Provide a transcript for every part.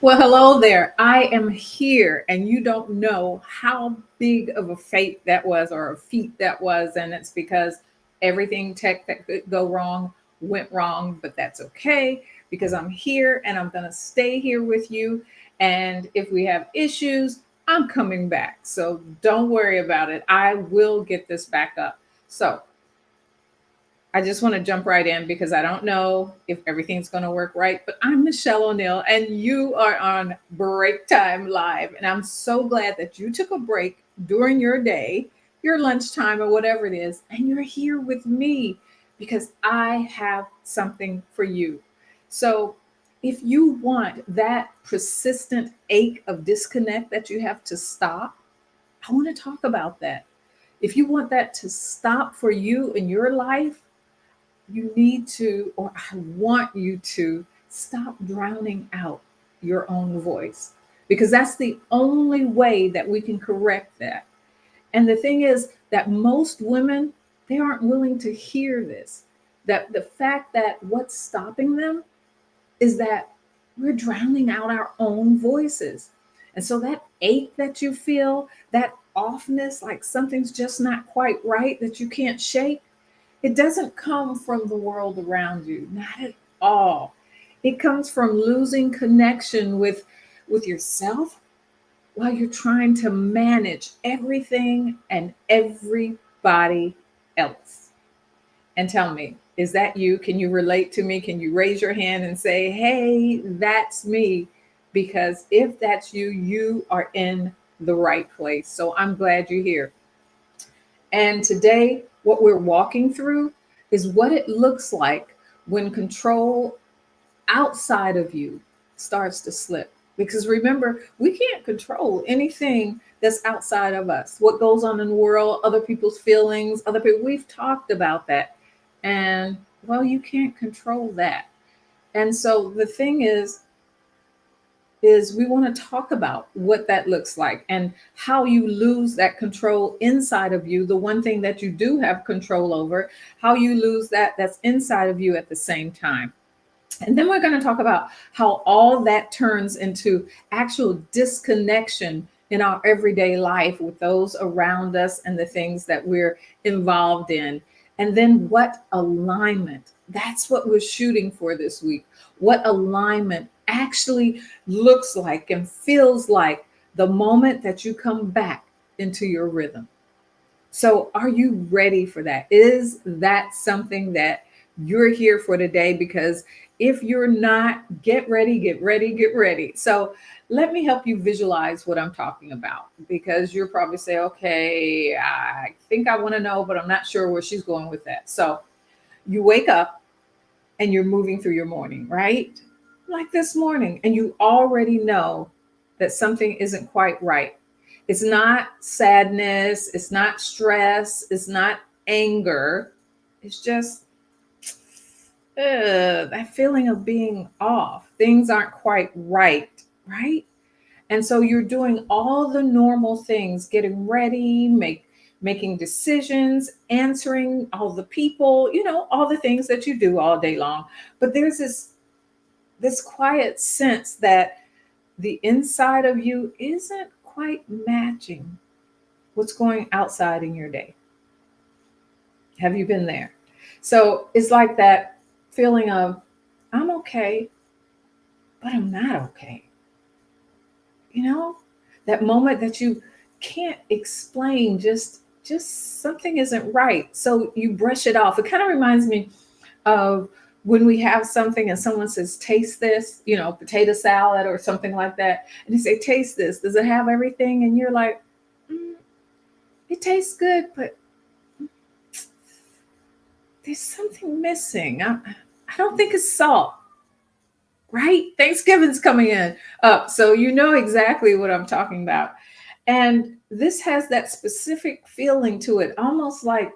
Well, hello there. I am here, and you don't know how big of a fate that was or a feat that was. And it's because everything tech that could go wrong went wrong, but that's okay because I'm here and I'm going to stay here with you. And if we have issues, I'm coming back. So don't worry about it. I will get this back up. So, I just want to jump right in because I don't know if everything's going to work right. But I'm Michelle O'Neill, and you are on Break Time Live. And I'm so glad that you took a break during your day, your lunchtime, or whatever it is, and you're here with me because I have something for you. So, if you want that persistent ache of disconnect that you have to stop, I want to talk about that. If you want that to stop for you in your life, you need to, or I want you to stop drowning out your own voice because that's the only way that we can correct that. And the thing is that most women, they aren't willing to hear this. That the fact that what's stopping them is that we're drowning out our own voices. And so that ache that you feel, that offness, like something's just not quite right that you can't shake, it doesn't come from the world around you, not at all. It comes from losing connection with yourself while you're trying to manage everything and everybody else. And tell me, is that you? Can you relate to me? Can you raise your hand and say, "Hey, that's me"? Because if that's you, you are in the right place. So I'm glad you're here. And today, what we're walking through is what it looks like when control outside of you starts to slip. Because remember, we can't control anything that's outside of us. What goes on in the world, other people's feelings, other people, we've talked about that. And well, you can't control that. And so the thing is we want to talk about what that looks like and how you lose that control inside of you, the one thing that you do have control over, how you lose that that's inside of you at the same time. And then we're going to talk about how all that turns into actual disconnection in our everyday life with those around us and the things that we're involved in. And then what alignment, that's what we're shooting for this week. What alignment actually looks like and feels like the moment that you come back into your rhythm. So, are you ready for that? Is that something that you're here for today? Because if you're not, get ready, get ready, get ready. So, let me help you visualize what I'm talking about because you're probably say, okay, I think I want to know, but I'm not sure where she's going with that. So, you wake up and you're moving through your morning, right? Like this morning, and you already know that something isn't quite right. It's not sadness, it's not stress, it's not anger. It's just that feeling of being off. Things aren't quite right, right? And so you're doing all the normal things, getting ready, making decisions, answering all the people, all the things that you do all day long. But there's this quiet sense that the inside of you isn't quite matching what's going outside in your day. Have you been there? So it's like that feeling of, I'm okay, but I'm not okay. You know, that moment that you can't explain, just something isn't right. So you brush it off. It kind of reminds me of when we have something and someone says, taste this, potato salad or something like that. And they say, taste this. Does it have everything? And you're like, mm, it tastes good, but there's something missing. I don't think it's salt, right? Thanksgiving's coming in up. So you know exactly what I'm talking about. And this has that specific feeling to it, almost like,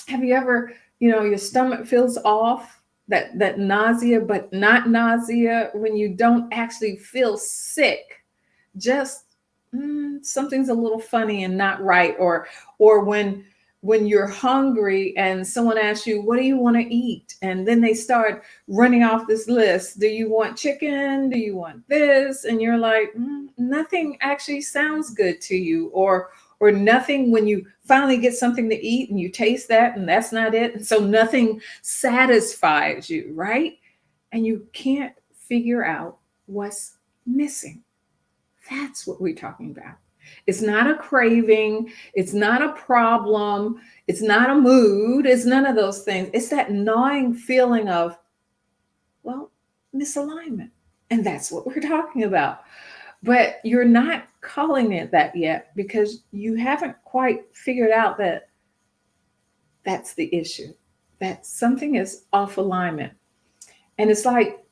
have you ever, your stomach feels off, that nausea, but not nausea when you don't actually feel sick, just something's a little funny and not right, or when when you're hungry and someone asks you, what do you want to eat? And then they start running off this list. Do you want chicken? Do you want this? And you're like, nothing actually sounds good to you. Or nothing when you finally get something to eat and you taste that and that's not it. And so nothing satisfies you, right? And you can't figure out what's missing. That's what we're talking about. It's not a craving. It's not a problem. It's not a mood. It's none of those things. It's that gnawing feeling of, well, misalignment. And that's what we're talking about. But you're not calling it that yet because you haven't quite figured out that that's the issue, that something is off alignment. And it's like,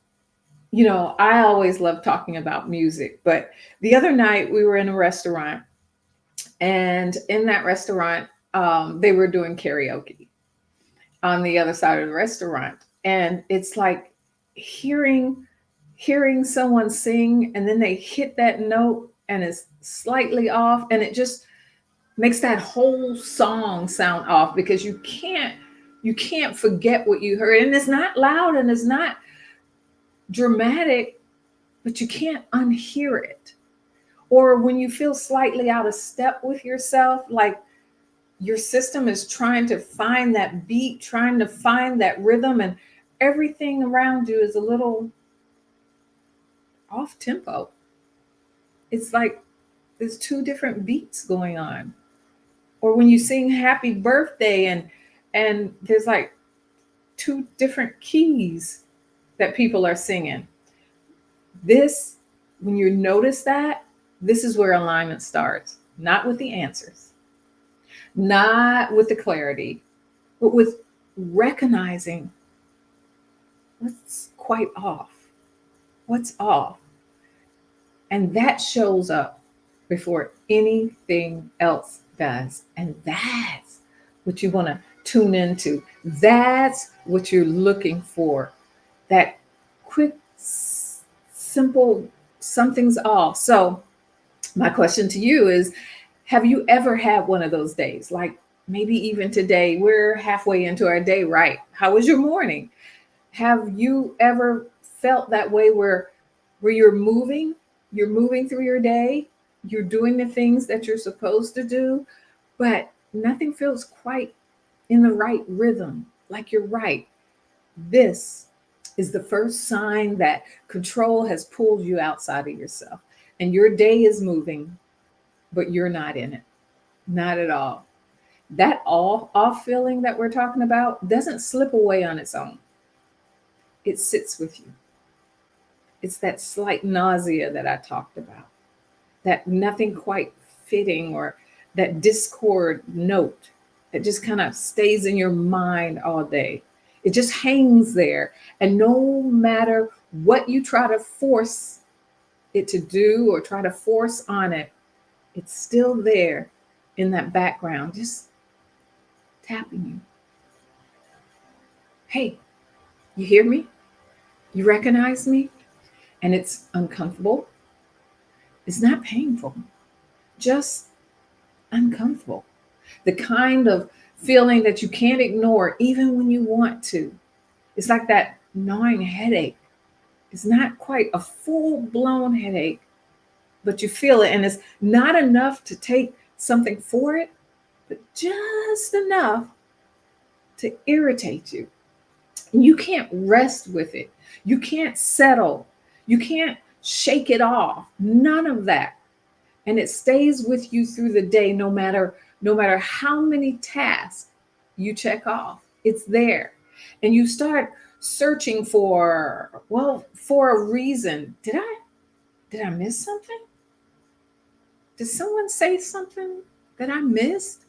I always love talking about music, but the other night we were in a restaurant, and in that restaurant, they were doing karaoke on the other side of the restaurant. And it's like hearing someone sing and then they hit that note and it's slightly off, and it just makes that whole song sound off because you can't forget what you heard. And it's not loud and it's not dramatic, but you can't unhear it. Or when you feel slightly out of step with yourself, like your system is trying to find that beat, trying to find that rhythm, and everything around you is a little off tempo. It's like there's two different beats going on. Or when you sing happy birthday and there's like two different keys that people are singing. This, when you notice that, this is where alignment starts. Not with the answers, not with the clarity, but with recognizing what's quite off. What's off? And that shows up before anything else does. And that's what you want to tune into. That's what you're looking for. That quick, simple, something's off. So, my question to you is, have you ever had one of those days? Like maybe even today, we're halfway into our day, right? How was your morning? Have you ever felt that way where you're moving through your day, you're doing the things that you're supposed to do, but nothing feels quite in the right rhythm, like you're right. This is the first sign that control has pulled you outside of yourself and your day is moving, but you're not in it. Not at all. That all off feeling that we're talking about doesn't slip away on its own. It sits with you. It's that slight nausea that I talked about, that nothing quite fitting, or that discord note that just kind of stays in your mind all day. It just hangs there. And no matter what you try to force it to do or try to force on it, it's still there in that background, just tapping you. Hey, you hear me? You recognize me? And it's uncomfortable. It's not painful, just uncomfortable. The kind of feeling that you can't ignore even when you want to. It's like that gnawing headache. It's not quite a full blown headache, but you feel it. And it's not enough to take something for it, but just enough to irritate you. And you can't rest with it. You can't settle. You can't shake it off. None of that. And it stays with you through the day, no matter how many tasks you check off. It's there. And you start searching for a reason. Did I miss something? Did someone say something that I missed?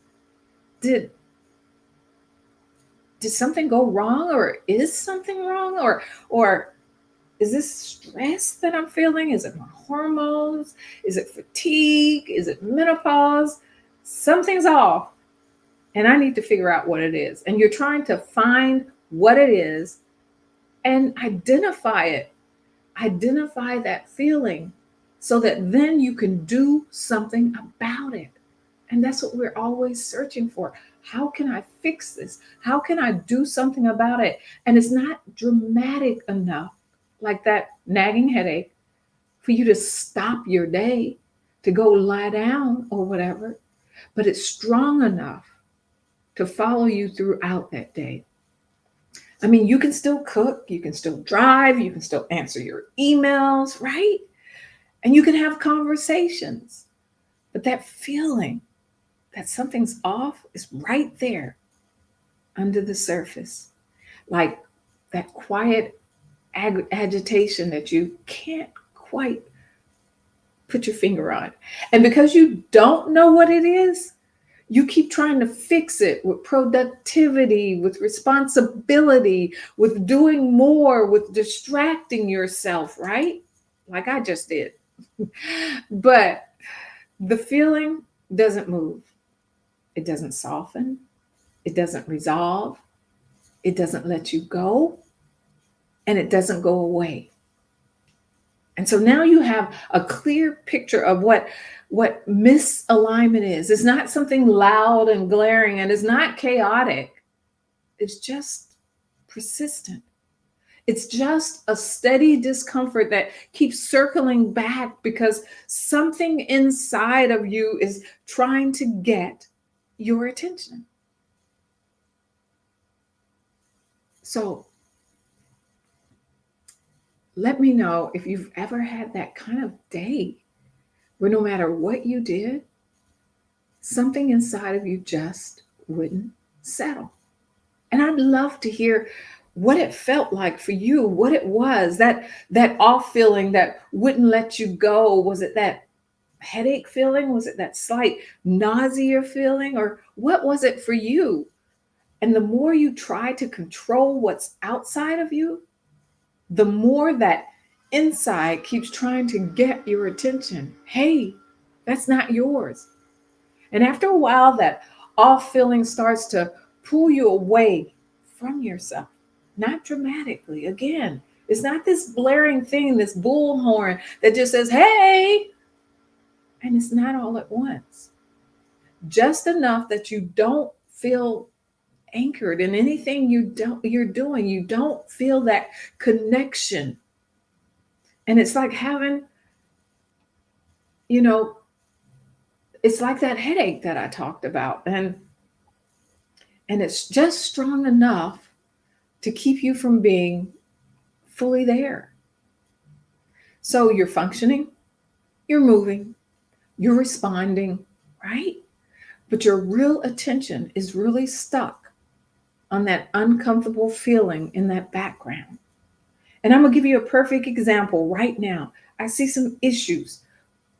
Did did something go wrong, or is something wrong, or is this stress that I'm feeling? Is it my hormones? Is it fatigue? Is it menopause? Something's off, and I need to figure out what it is. And you're trying to find what it is and identify it. Identify that feeling so that then you can do something about it. And that's what we're always searching for. How can I fix this? How can I do something about it? And it's not dramatic enough, like that nagging headache, for you to stop your day, to go lie down or whatever, but it's strong enough to follow you throughout that day. I mean, you can still cook, you can still drive, you can still answer your emails, right? And you can have conversations. But that feeling that something's off is right there under the surface, like that quiet agitation that you can't quite put your finger on. And because you don't know what it is, you keep trying to fix it with productivity, with responsibility, with doing more, with distracting yourself, right? Like I just did. But the feeling doesn't move, it doesn't soften, it doesn't resolve, it doesn't let you go, and it doesn't go away. And so now you have a clear picture of what misalignment is. It's not something loud and glaring, and it's not chaotic. It's just persistent. It's just a steady discomfort that keeps circling back because something inside of you is trying to get your attention. So let me know if you've ever had that kind of day where no matter what you did, something inside of you just wouldn't settle. And I'd love to hear what it felt like for you, what it was, that off feeling that wouldn't let you go. Was it that headache feeling? Was it that slight nausea feeling? Or what was it for you? And the more you try to control what's outside of you, the more that inside keeps trying to get your attention. Hey, that's not yours. And after a while, that off feeling starts to pull you away from yourself, not dramatically. Again, it's not this blaring thing, this bullhorn that just says, hey, and it's not all at once. Just enough that you don't feel anchored in anything you're doing. You don't feel that connection. And it's like having, you know, it's like that headache that I talked about. And it's just strong enough to keep you from being fully there. So you're functioning, you're moving, you're responding, right? But your real attention is really stuck on that uncomfortable feeling in that background. And I'm going to give you a perfect example right now. I see some issues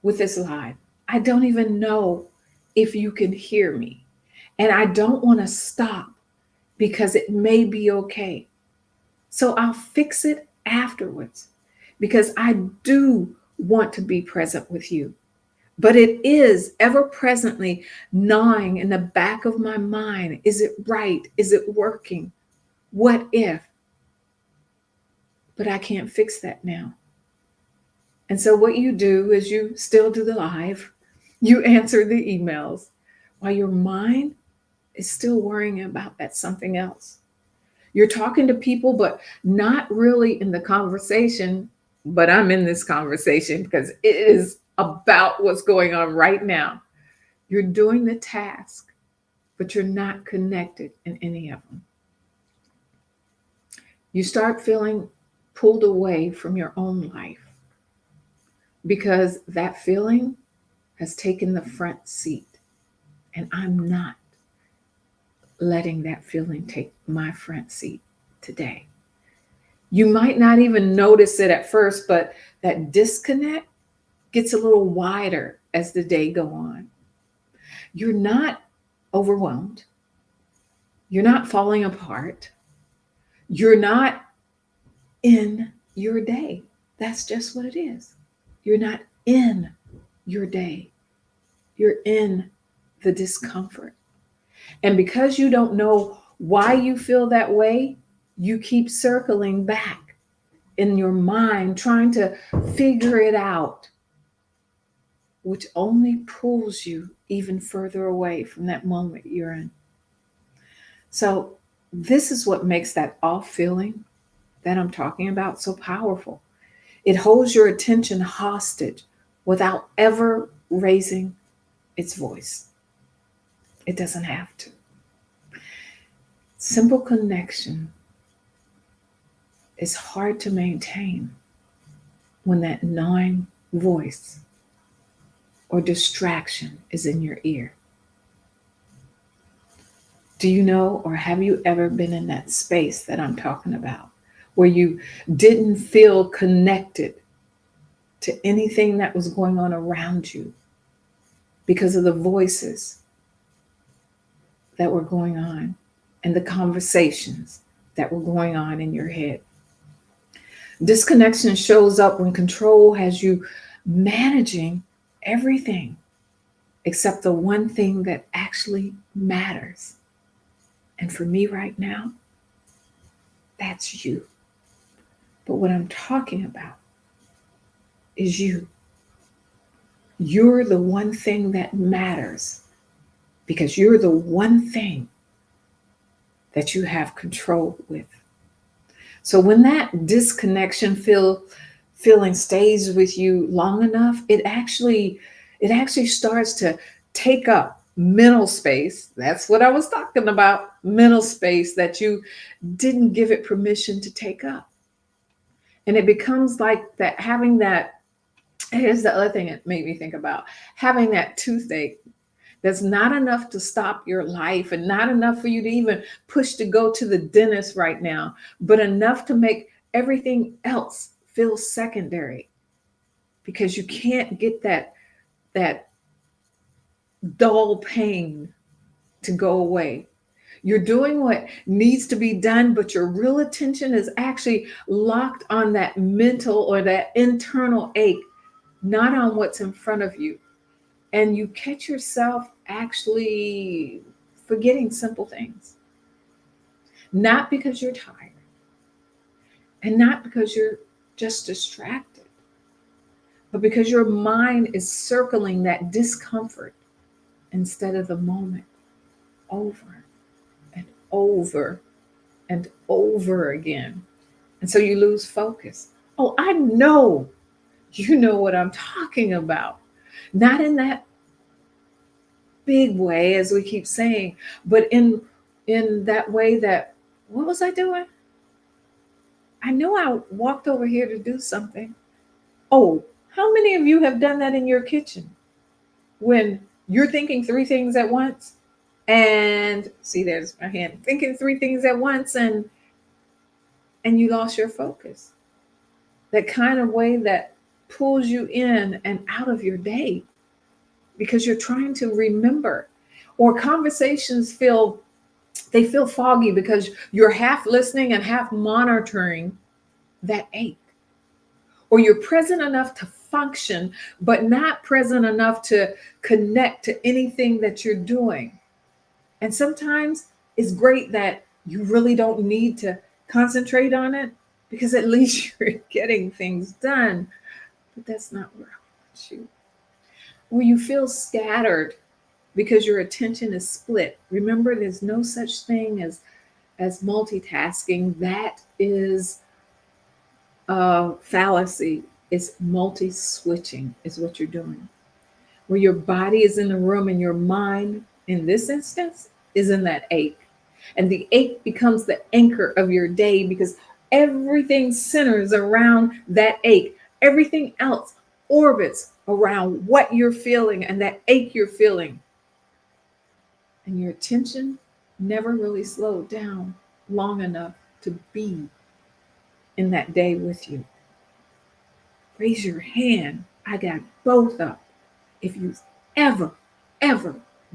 with this live. I don't even know if you can hear me. And I don't want to stop because it may be okay. So I'll fix it afterwards because I do want to be present with you. But it is ever presently gnawing in the back of my mind. Is it right? Is it working? What if? But I can't fix that now. And so what you do is you still do the live, you answer the emails while your mind is still worrying about that something else. You're talking to people, but not really in the conversation. But I'm in this conversation because it is about what's going on right now. You're doing the task, but you're not connected in any of them. You start feeling pulled away from your own life because that feeling has taken the front seat. And I'm not letting that feeling take my front seat today. You might not even notice it at first, but that disconnect gets a little wider as the day go on. You're not overwhelmed. You're not falling apart. You're not in your day. That's just what it is. You're not in your day. You're in the discomfort. And because you don't know why you feel that way, you keep circling back in your mind, trying to figure it out. which only pulls you even further away from that moment you're in. So, this is what makes that off feeling that I'm talking about so powerful. It holds your attention hostage without ever raising its voice. It doesn't have to. Simple connection is hard to maintain when that gnawing voice or distraction is in your ear. Do you know, or have you ever been in that space that I'm talking about, where you didn't feel connected to anything that was going on around you because of the voices that were going on and the conversations that were going on in your head? Disconnection shows up when control has you managing everything except the one thing that actually matters. And for me right now, that's you. But what I'm talking about is you. You're the one thing that matters because you're the one thing that you have control with. So when that disconnection feeling stays with you long enough, it actually starts to take up mental space. That's what I was talking about, mental space that you didn't give it permission to take up. And it becomes like that, having that. Here's the other thing it made me think about, having that toothache that's not enough to stop your life and not enough for you to even push to go to the dentist right now, but enough to make everything else feel secondary because you can't get that dull pain to go away. You're doing what needs to be done, but your real attention is actually locked on that mental or that internal ache, not on what's in front of you. And you catch yourself actually forgetting simple things, not because you're tired and not because you're just distracted, but because your mind is circling that discomfort instead of the moment over and over and over again. And so you lose focus. Oh, I know you know what I'm talking about. Not in that big way, as we keep saying, but in that way that, what was I doing? I know I walked over here to do something. Oh, how many of you have done that in your kitchen when you're thinking three things at once? And see, there's my hand, thinking three things at once, and you lost your focus. That kind of way that pulls you in and out of your day because you're trying to remember. Or conversations feel foggy because you're half listening and half monitoring that ache. Or you're present enough to function, but not present enough to connect to anything that you're doing. And sometimes it's great that you really don't need to concentrate on it because at least you're getting things done. But that's not where I want you. Or you feel scattered because your attention is split. Remember, there's no such thing as multitasking. That is a fallacy. It's multi-switching is what you're doing. Where your body is in the room and your mind, in this instance, is in that ache. And the ache becomes the anchor of your day because everything centers around that ache. Everything else orbits around what you're feeling and that ache you're feeling. And your attention never really slowed down long enough to be in that day with you. Raise your hand. I got both up. If you've ever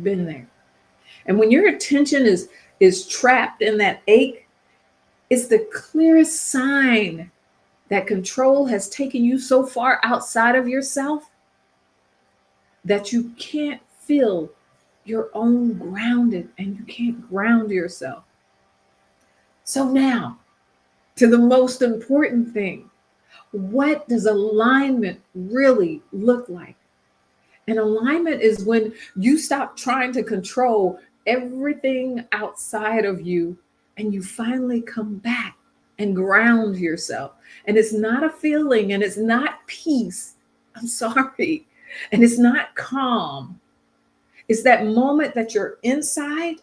been there. And when your attention is trapped in that ache, it's the clearest sign that control has taken you so far outside of yourself that you can't feel your own grounded and you can't ground yourself. So now, to the most important thing, what does alignment really look like? And alignment is when you stop trying to control everything outside of you and you finally come back and ground yourself. And it's not a feeling and it's not peace. I'm sorry. And it's not calm. It's that moment that you're inside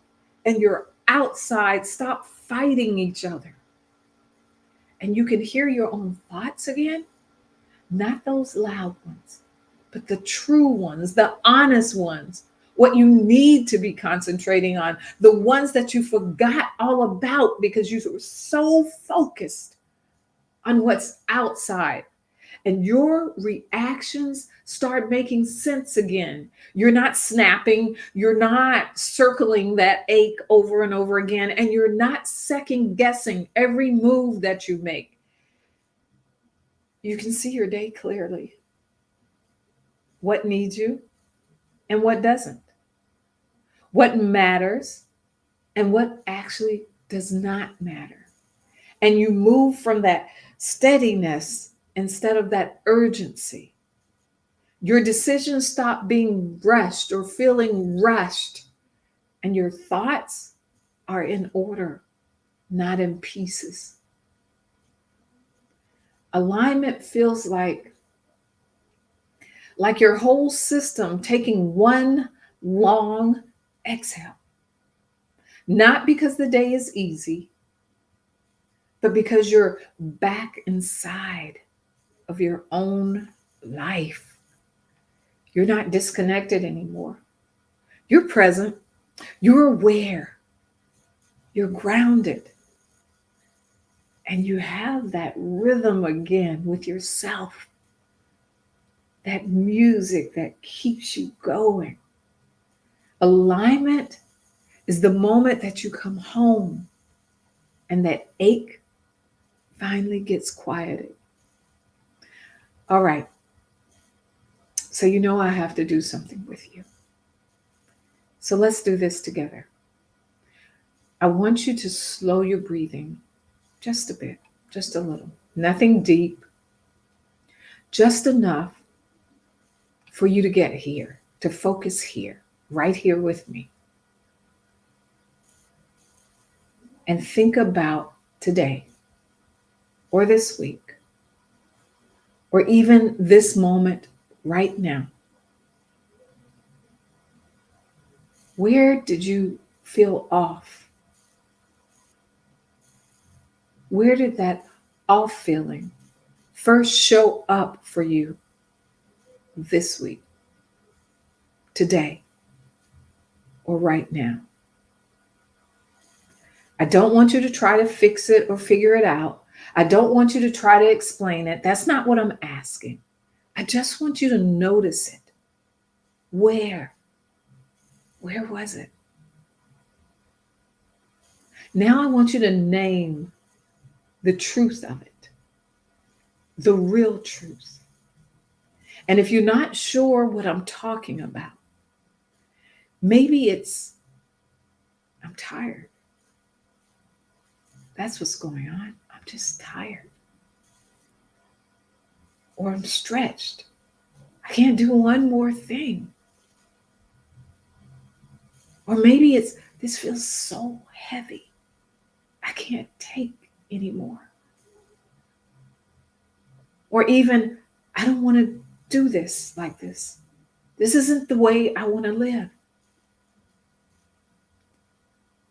and you're outside. Stop fighting each other. And you can hear your own thoughts again, not those loud ones, but the true ones, the honest ones, what you need to be concentrating on, the ones that you forgot all about because you were so focused on what's outside. And your reactions start making sense again. You're not snapping, you're not circling that ache over and over again, and you're not second guessing every move that you make. You can see your day clearly, what needs you and what doesn't, what matters and what actually does not matter. And you move from that steadiness instead of that urgency. Your decisions stop being rushed or feeling rushed, and your thoughts are in order, not in pieces. Alignment feels like your whole system taking one long exhale. Not because the day is easy, but because you're back inside of your own life. You're not disconnected anymore. You're present, you're aware, you're grounded, and you have that rhythm again with yourself, that music that keeps you going. Alignment is the moment that you come home and that ache finally gets quieted. All right. So you know I have to do something with you. So let's do this together. I want you to slow your breathing just a bit, just a little. Nothing deep, just enough for you to get here, to focus here, right here with me. And think about today or this week or even this moment right now. Where did you feel off? Where did that off feeling first show up for you this week, today, or right now? I don't want you to try to fix it or figure it out. I don't want you to try to explain it. That's not what I'm asking. I just want you to notice it. Where? Where was it? Now I want you to name the truth of it, the real truth. And if you're not sure what I'm talking about, maybe it's, I'm tired. That's what's going on. I'm just tired. Or I'm stretched. I can't do one more thing. Or maybe it's, this feels so heavy. I can't take anymore. Or even, I don't want to do this like this. This isn't the way I want to live.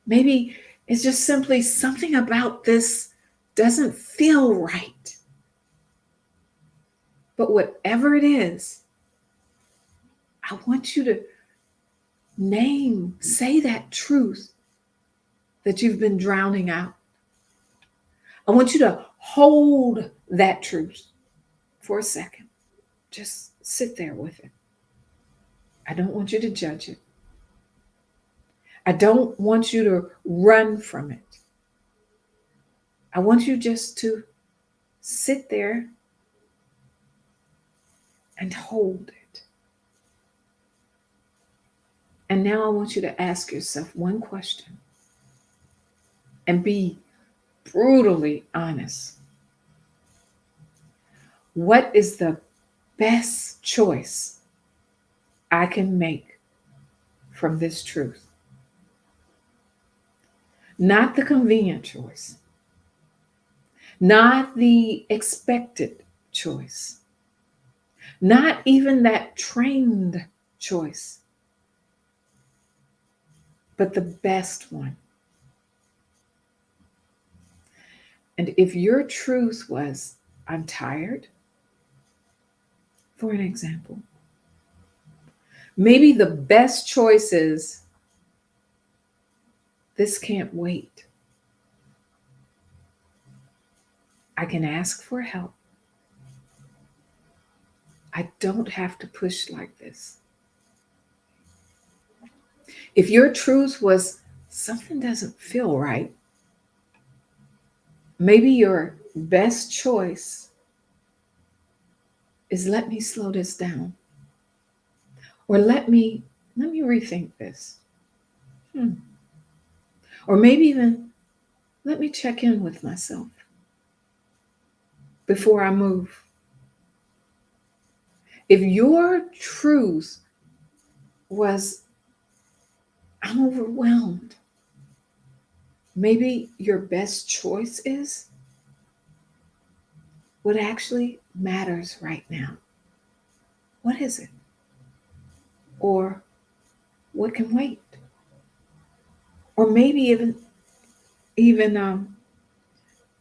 Maybe it's just simply something about this doesn't feel right. But whatever it is, I want you to say that truth that you've been drowning out. I want you to hold that truth for a second. Just sit there with it. I don't want you to judge it. I don't want you to run from it. I want you just to sit there and hold it. And now I want you to ask yourself one question and be brutally honest. What is the best choice I can make from this truth. Not the convenient choice, not the expected choice, not even that trained choice, but the best one. And if your truth was, I'm tired, for an example, maybe the best choice is, this can't wait. I can ask for help. I don't have to push like this. If your truth was, something doesn't feel right, maybe your best choice is, let me slow this down. Or let me rethink this. Hmm. Or maybe even, let me check in with myself before I move. If your truth was, I'm overwhelmed, maybe your best choice is, what actually matters right now. What is it? Or what can wait? Or maybe even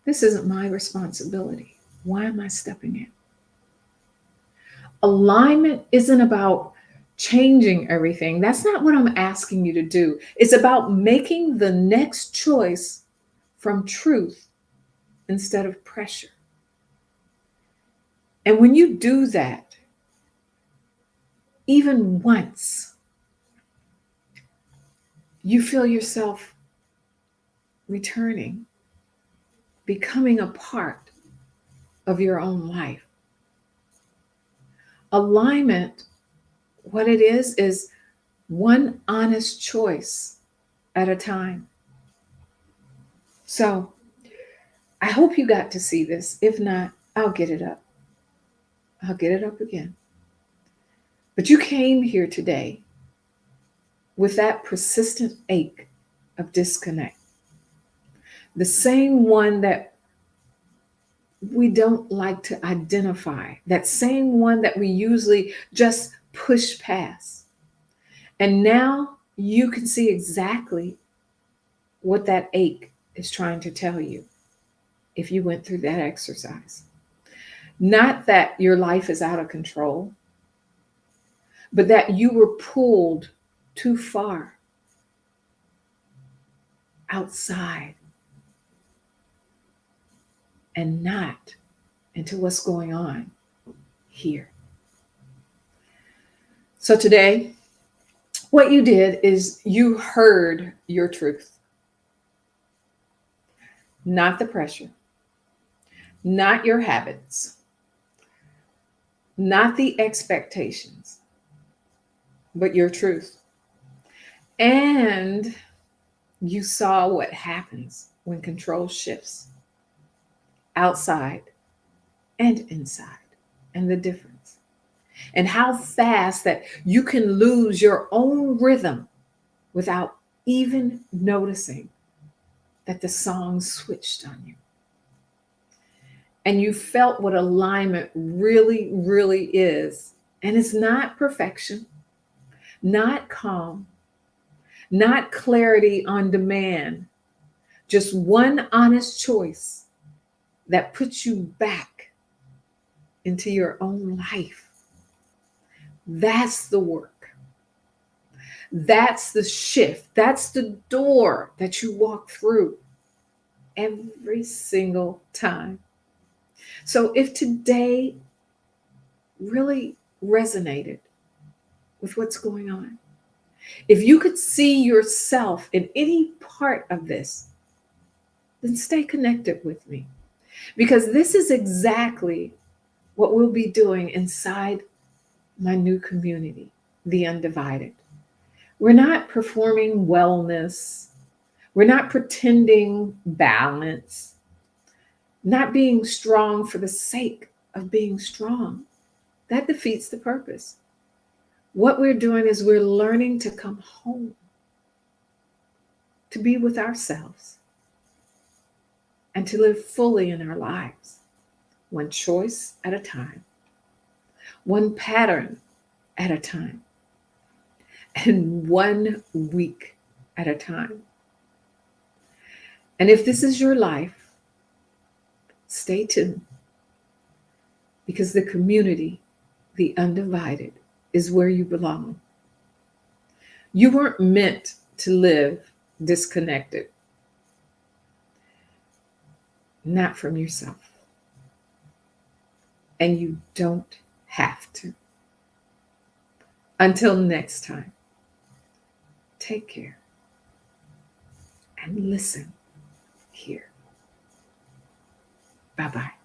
this isn't my responsibility. Why am I stepping in? Alignment isn't about changing everything. That's not what I'm asking you to do. It's about making the next choice from truth instead of pressure. And when you do that, even once, you feel yourself returning, becoming a part of your own life. Alignment, what it is one honest choice at a time. So I hope you got to see this. If not, I'll get it up. I'll get it up again. But you came here today with that persistent ache of disconnect, the same one that we don't like to identify, that same one that we usually just push past. And now you can see exactly what that ache is trying to tell you if you went through that exercise. Not that your life is out of control, but that you were pulled too far outside and not into what's going on here. So today, what you did is you heard your truth, not the pressure, not your habits, not the expectations, but your truth. And you saw what happens when control shifts outside and inside, and the difference, and how fast that you can lose your own rhythm without even noticing that the song switched on you. And you felt what alignment really, really is. And it's not perfection, not calm, not clarity on demand, just one honest choice that puts you back into your own life. That's the work. That's the shift. That's the door that you walk through every single time. So if today really resonated with what's going on, if you could see yourself in any part of this, then stay connected with me, because this is exactly what we'll be doing inside my new community, The Undivided. We're not performing wellness. We're not pretending balance, not being strong for the sake of being strong. That defeats the purpose. What we're doing is we're learning to come home, to be with ourselves, and to live fully in our lives, one choice at a time, one pattern at a time, and 1 week at a time. And if this is your life, stay tuned, because the community, the undivided, is where you belong. You weren't meant to live disconnected, not from yourself. And you don't have to. Until next time, take care and listen here. Bye bye.